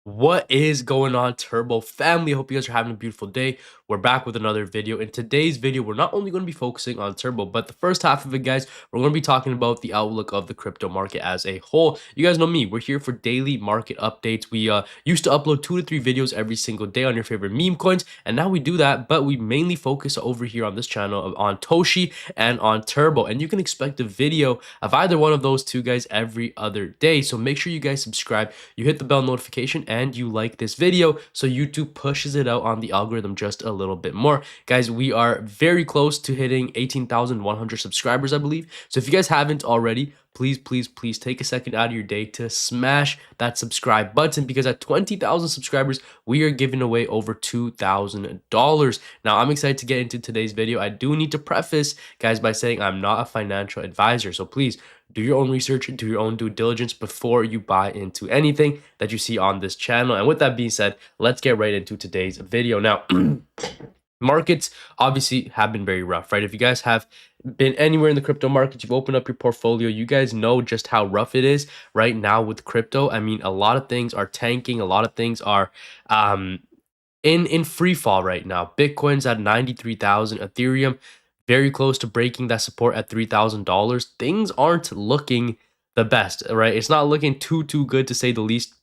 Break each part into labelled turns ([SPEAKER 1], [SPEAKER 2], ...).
[SPEAKER 1] What is going on, Turbo family? Hope you guys are having a beautiful day. We're back with another video. In today's video, we're not only going to be focusing on Turbo, but the first half of it, guys, we're going to be talking about the outlook of the crypto market as a whole. You guys know me. We're here for daily market updates. We used to upload 2 to 3 videos every single day on your favorite meme coins, and now we do that, but we mainly focus over here on this channel on Toshi and on Turbo, and you can expect a video of either one of those two guys every other day. So make sure you guys subscribe, you hit the bell notification, and you like this video so YouTube pushes it out on the algorithm just a little bit more. Guys, we are very close to hitting 18,100 subscribers, I believe. So if you guys haven't already, please take a second out of your day to smash that subscribe button, because at 20,000 subscribers, we are giving away over $2,000. Now, I'm excited to get into today's video. I do need to preface, guys, by saying I'm not a financial advisor. So please do your own research, do your own due diligence before you buy into anything that you see on this channel. And with that being said, let's get right into today's video. Now, markets obviously have been very rough, right? If you guys have been anywhere in the crypto market, you've opened up your portfolio, you guys know just how rough it is right now with crypto. I mean, a lot of things are tanking, a lot of things are in free fall right now. Bitcoin's at 93,000, Ethereum very close to breaking that support at $3,000. Things aren't looking the best, right? It's not looking too good, to say the least.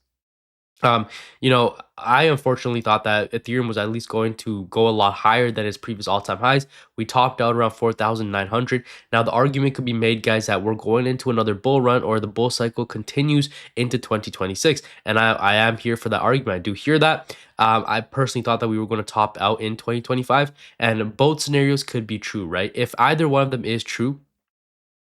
[SPEAKER 1] I unfortunately thought that Ethereum was at least going to go a lot higher than its previous all-time highs. We topped out around 4,900. Now, the argument could be made, guys, that we're going into another bull run, or the bull cycle continues into 2026. And I am here for that argument. I do hear that. I personally thought that we were going to top out in 2025, and both scenarios could be true, right? If either one of them is true,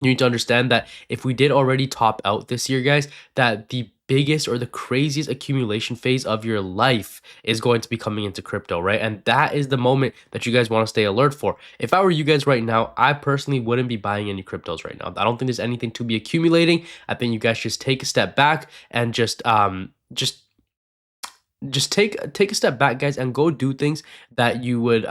[SPEAKER 1] you need to understand that if we did already top out this year, guys, that the biggest or the craziest accumulation phase of your life is going to be coming into crypto, right? And that is the moment that you guys want to stay alert for. If I were you guys right now, I personally wouldn't be buying any cryptos right now. I don't think there's anything to be accumulating. I think you guys just take a step back and just take a step back, guys, and go do things that you would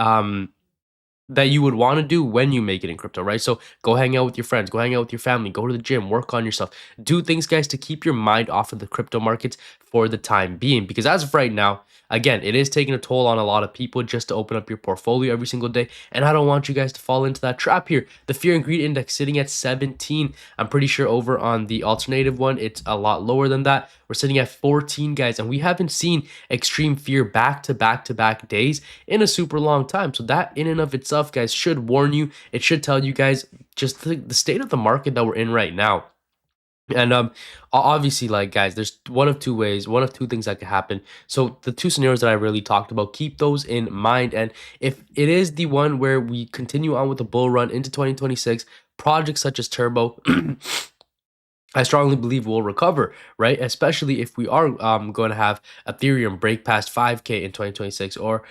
[SPEAKER 1] want to do when you make it in crypto, right? So go hang out with your friends, go hang out with your family, go to the gym, work on yourself, do things, guys, to keep your mind off of the crypto markets for the time being. Because as of right now, again, it is taking a toll on a lot of people just to open up your portfolio every single day. And I don't want you guys to fall into that trap here. The fear and greed index sitting at 17. I'm pretty sure over on the alternative one, it's a lot lower than that. We're sitting at 14, guys, and we haven't seen extreme fear back to back days in a super long time. So that in and of itself, guys, should warn you. It should tell you guys just the state of the market that we're in right now. And obviously, like, guys, there's one of two things that could happen. So the two scenarios that I really talked about, keep those in mind. And if it is the one where we continue on with the bull run into 2026, projects such as Turbo I strongly believe will recover, right? Especially if we are going to have Ethereum break past 5K in 2026, or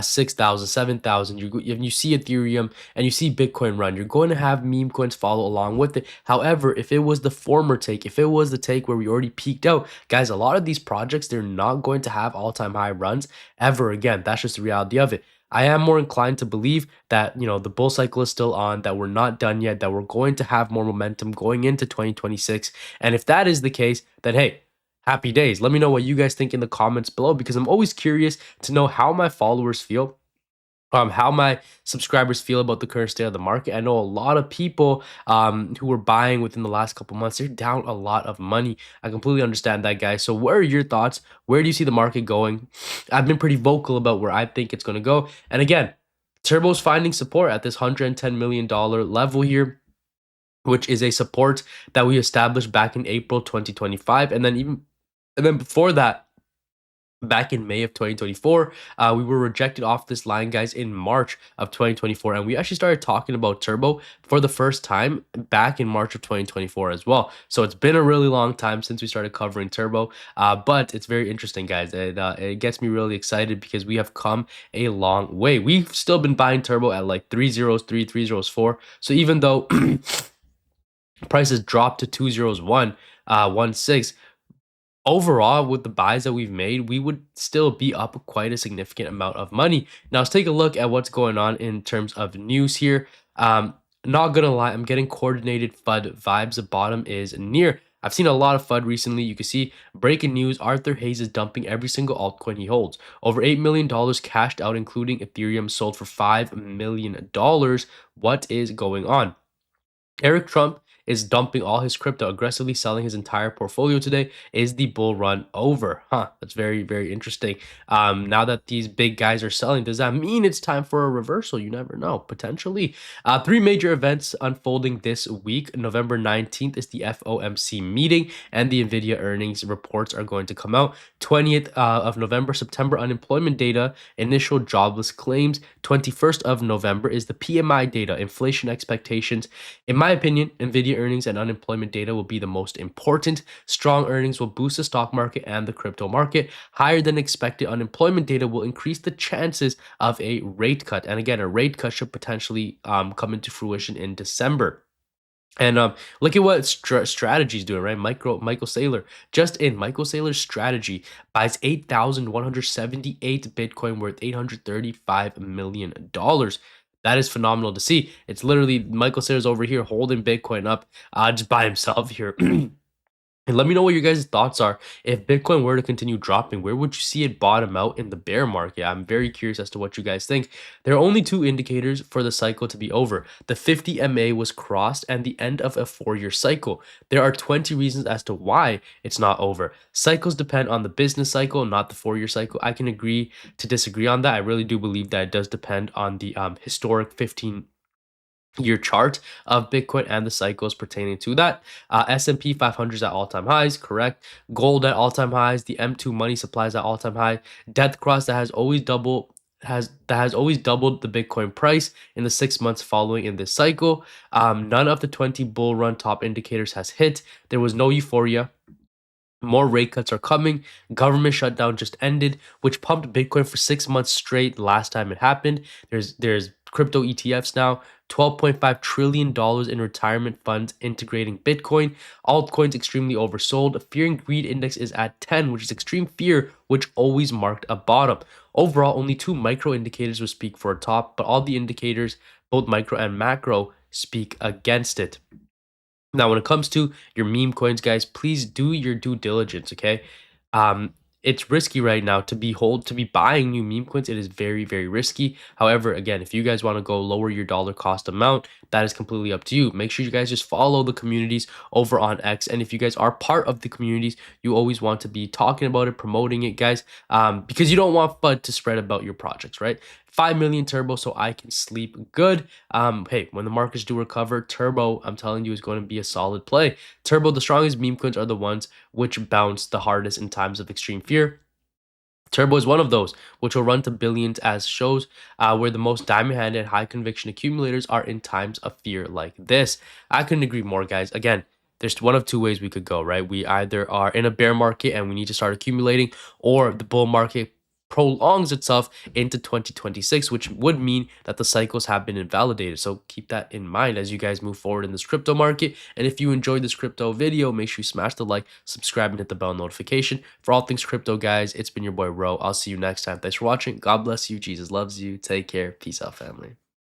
[SPEAKER 1] 6,000, 7,000. You see Ethereum and you see Bitcoin run, you're going to have meme coins follow along with it. However, if it was the former take, if it was the take where we already peaked out, guys, a lot of these projects, they're not going to have all-time high runs ever again. That's just the reality of it. I am more inclined to believe that, the bull cycle is still on, that we're not done yet, that we're going to have more momentum going into 2026. And if that is the case, then hey, happy days. Let me know what you guys think in the comments below, because I'm always curious to know how my followers feel, how my subscribers feel about the current state of the market. I know a lot of people who were buying within the last couple months, they're down a lot of money. I completely understand that, guys. So what are your thoughts? Where do you see the market going? I've been pretty vocal about where I think it's going to go. And again, Turbo's finding support at this $110 million level here, which is a support that we established back in April 2025. And then before that, back in May of 2024, we were rejected off this line, guys, in March of 2024, and we actually started talking about Turbo for the first time back in March of 2024 as well. So it's been a really long time since we started covering Turbo, but it's very interesting, guys. It gets me really excited because we have come a long way. We've still been buying Turbo at like 303, 304. So even though prices dropped to 201, 16, overall, with the buys that we've made, we would still be up quite a significant amount of money. Now, let's take a look at what's going on in terms of news here. Not gonna lie, I'm getting coordinated FUD vibes. The bottom is near. I've seen a lot of FUD recently. You can see breaking news, Arthur Hayes is dumping every single altcoin he holds. Over $8 million cashed out, including Ethereum sold for $5 million. What is going on? Eric Trump is dumping all his crypto, aggressively selling his entire portfolio today. Is the bull run over? That's very, very interesting. Now that these big guys are selling, does that mean it's time for a reversal? You never know, potentially. Three major events unfolding this week. November 19th is the FOMC meeting, and the NVIDIA earnings reports are going to come out. 20th of November, September unemployment data, initial jobless claims. 21st of November is the PMI data, inflation expectations. In my opinion, NVIDIA earnings and unemployment data will be the most important. Strong earnings will boost the stock market and the crypto market. Higher than expected unemployment data will increase the chances of a rate cut. And again, a rate cut should potentially come into fruition in December. And look at what strategy is doing, right? Michael Saylor, just in Michael Saylor's strategy, buys 8,178 Bitcoin worth $835 million. That is phenomenal to see. It's literally Michael Saylor's over here holding Bitcoin up just by himself here. And let me know what your guys' thoughts are. If Bitcoin were to continue dropping, where would you see it bottom out in the bear market? I'm very curious as to what you guys think. There are only two indicators for the cycle to be over. The 50 MA was crossed and the end of a 4-year cycle. There are 20 reasons as to why it's not over. Cycles depend on the business cycle, not the 4-year cycle. I can agree to disagree on that. I really do believe that it does depend on the historic 15-year chart of Bitcoin and the cycles pertaining to that. S&P 500 is at all-time highs, correct. Gold at all-time highs. The M2 money supply is at all-time high. Death cross that has always doubled the Bitcoin price in the 6 months following in this cycle. None of the 20 bull run top indicators has hit. There was no euphoria. More rate cuts are coming. Government shutdown just ended, which pumped Bitcoin for 6 months straight last time it happened. There's crypto ETFs now. $12.5 trillion in retirement funds integrating Bitcoin. Altcoins extremely oversold. Fear and greed index is at 10, which is extreme fear, which always marked a bottom. Overall, only two micro indicators will speak for a top, but all the indicators, both micro and macro, speak against it. Now, when it comes to your meme coins, guys, please do your due diligence, okay? It's risky right now to be buying new meme coins. It is very, very risky. However, again, if you guys want to go lower your dollar cost amount, that is completely up to you. Make sure you guys just follow the communities over on X. And if you guys are part of the communities, you always want to be talking about it, promoting it, guys, because you don't want FUD to spread about your projects, right? 5 million turbo so I can sleep good. Hey, when the markets do recover, turbo, I'm telling you, is going to be a solid play. Turbo, the strongest meme coins are the ones which bounce the hardest in times of extreme fear. Turbo is one of those, which will run to billions as shows where the most diamond-handed high conviction accumulators are in times of fear like this. I couldn't agree more, guys. Again, there's one of two ways we could go, right? We either are in a bear market and we need to start accumulating, or the bull market prolongs itself into 2026, which would mean that the cycles have been invalidated. So keep that in mind as you guys move forward in this crypto market. And if you enjoyed this crypto video, make sure you smash the like, subscribe, and hit the bell notification. For all things crypto, guys, it's been your boy Ro. I'll see you next time. Thanks for watching. God bless you. Jesus loves you. Take care. Peace out, family.